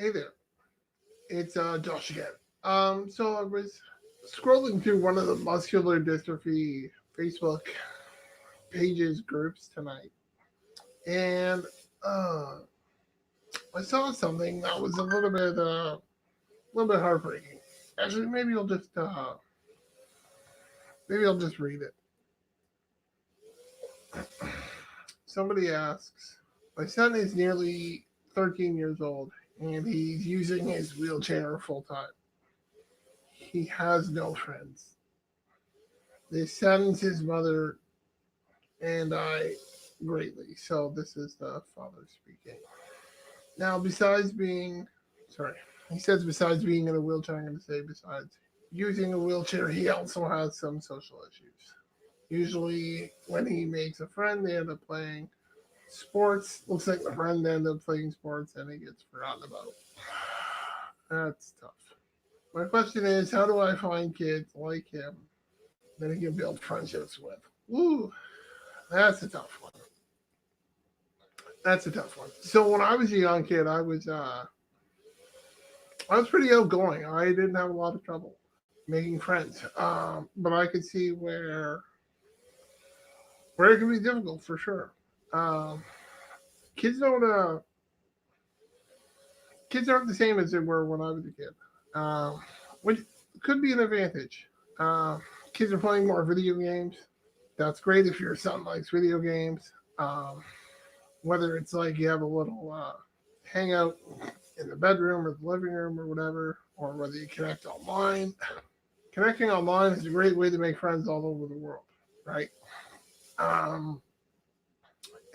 Hey there, it's Josh again. So I was scrolling through one of the muscular dystrophy Facebook pages groups tonight, and uh, I saw something that was a little bit heartbreaking. Actually, maybe I'll just read it. Somebody asks, "My son is nearly 13 years old, and he's using his wheelchair full time. He has no friends. This saddens his mother and I greatly." So this is the father speaking. Now, sorry, he says besides being in a wheelchair, I'm going to say besides using a wheelchair, he also has some social issues. Usually, when he makes a friend, they end up playing sports. Looks like the friend ends up playing sports and he gets forgotten about. That's tough. My question is, how do I find kids like him that he can build friendships with? Ooh, that's a tough one. That's a tough one. So when I was a young kid, I was pretty outgoing. I didn't have a lot of trouble making friends, but I could see where it can be difficult for sure. Um, kids don't kids aren't the same as they were when I was a kid, um, which could be an advantage. Uh, Kids are playing more video games. That's great if your son likes video games. Whether it's like you have a little hangout in the bedroom or the living room or whatever, or whether you connect online. Connecting online is a great way to make friends all over the world, right? Um,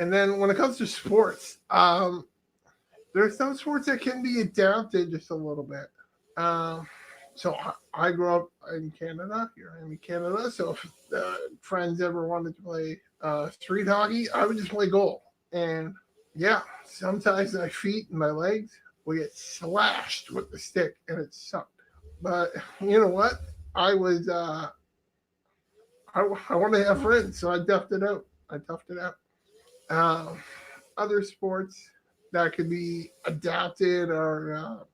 and then when it comes to sports, there's some sports that can be adapted just a little bit. Um, so I grew up in Canada. Here I'm in Canada. So if friends ever wanted to play street hockey, I would just play goal. And yeah, sometimes my feet and my legs would get slashed with the stick, and it sucked. But you know what? I was I wanted to have friends, so I duffed it out. I toughed it out. Um, Other sports that could be adapted or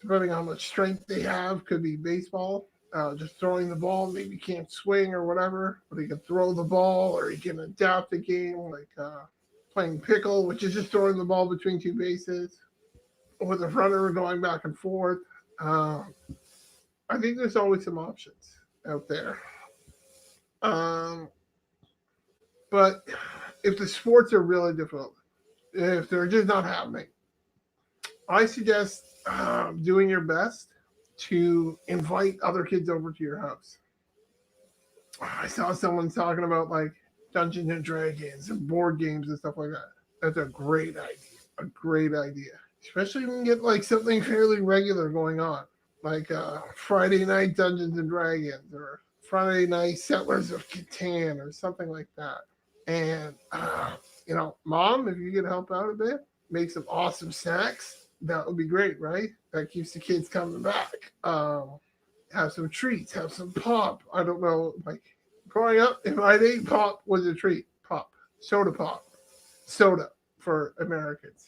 depending on how much strength they have, could be baseball. Just throwing the ball, maybe you can't swing or whatever, but he can throw the ball or he can adapt the game like playing pickle, which is just throwing the ball between two bases with a runner going back and forth. Uh, I think there's always some options out there. Um, but if the sports are really difficult, if they're just not happening, I suggest doing your best to invite other kids over to your house. I saw someone talking about like Dungeons and Dragons and board games and stuff like that. That's a great idea. A great idea. Especially when you get like something fairly regular going on. Like Friday night Dungeons and Dragons or Friday night Settlers of Catan or something like that. And mom, if you could help out a bit, make some awesome snacks, that would be great, right? That keeps the kids coming back. Have some treats, have some pop. I don't know, like growing up, if I'd ate pop was a treat. Pop, soda for Americans.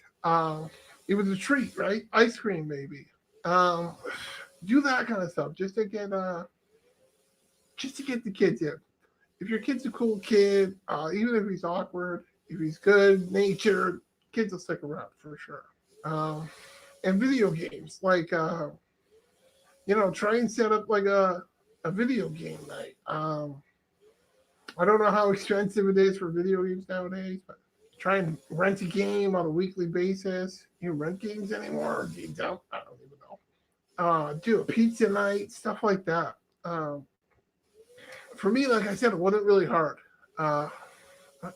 It was a treat, right? Ice cream, maybe. Um, do that kind of stuff just to get the kids in. If your kid's a cool kid, even if he's awkward, if he's good natured, kids will stick around for sure. Um, and video games, like try and set up like a video game night. I don't know how expensive it is for video games nowadays, but try and rent a game on a weekly basis. You rent games anymore? Or do you don't? I don't even know. Do a pizza night, stuff like that. For me, like I said, it wasn't really hard. Uh,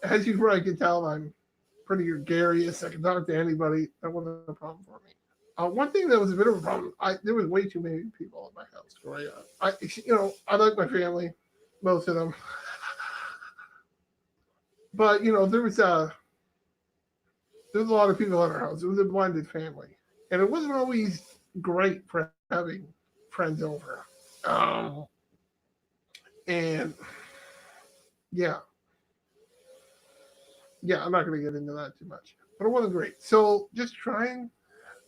as you probably can tell, I'm pretty gregarious. I can talk to anybody. That wasn't a problem for me. One thing that was a bit of a problem, there was way too many people at my house growing up. I like my family, most of them, but there was a lot of people at our house. It was a blended family, and it wasn't always great for having friends over. Um, and yeah, yeah, I'm not going to get into that too much, but it wasn't great. So just try and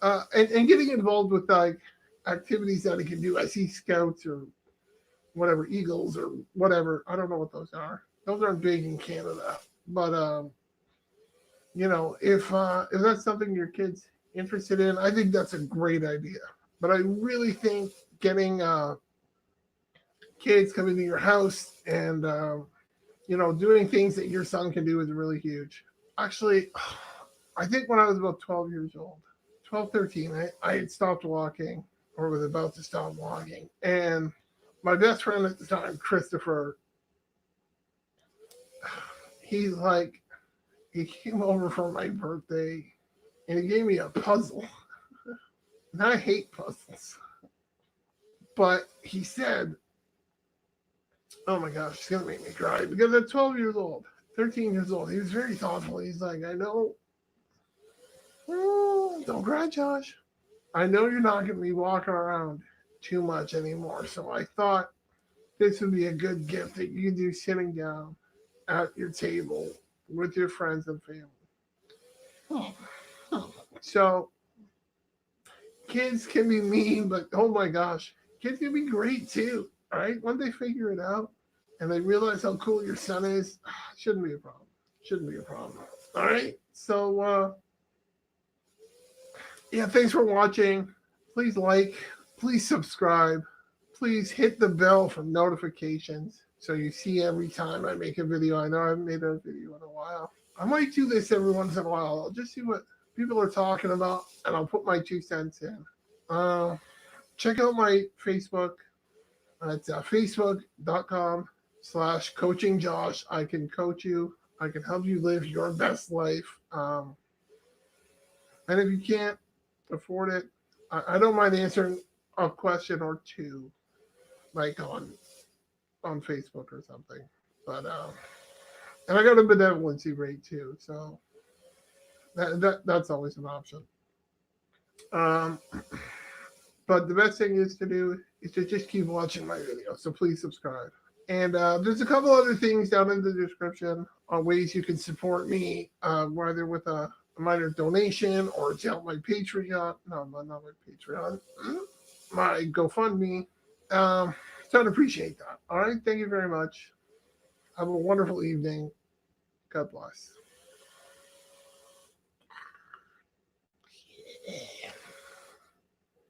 and getting involved with like activities that he can do. I see scouts or whatever, Eagles or whatever. I don't know what those are. Those aren't big in Canada, but if that's something your kids interested in, I think that's a great idea. But I really think getting kids coming to your house and doing things that your son can do is really huge. Actually, I think when I was about 12 years old, 12, 13, I had stopped walking or was about to stop walking. And my best friend at the time, Christopher, he's like, he came over for my birthday and he gave me a puzzle. And I hate puzzles. But he said, oh my gosh, it's going to make me cry. Because at 12 years old, 13 years old, he was very thoughtful. He's like, I know, don't cry, Josh. I know you're not going to be walking around too much anymore. So I thought this would be a good gift that you can do sitting down at your table with your friends and family. Oh, oh. So kids can be mean, but oh my gosh, kids can be great too. All right, when they figure it out and they realize how cool your son is, shouldn't be a problem. Shouldn't be a problem. All right, so yeah, thanks for watching. Please like, please subscribe, please hit the bell for notifications so you see every time I make a video. I know I haven't made a video in a while. I might do this every once in a while. I'll just see what people are talking about and I'll put my 2 cents in. Check out my Facebook. It's facebook.com/coachingjosh. I can coach you. I can help you live your best life. And if you can't afford it, I don't mind answering a question or two, like on Facebook or something. But and I got a benevolency rate too, so that's always an option. Um, but the best thing is to do is to just keep watching my videos. So please subscribe. And there's a couple other things down in the description on ways you can support me, whether with a minor donation or to help my Patreon. No, not my Patreon. My GoFundMe. So I'd appreciate that. All right. Thank you very much. Have a wonderful evening. God bless. Yeah.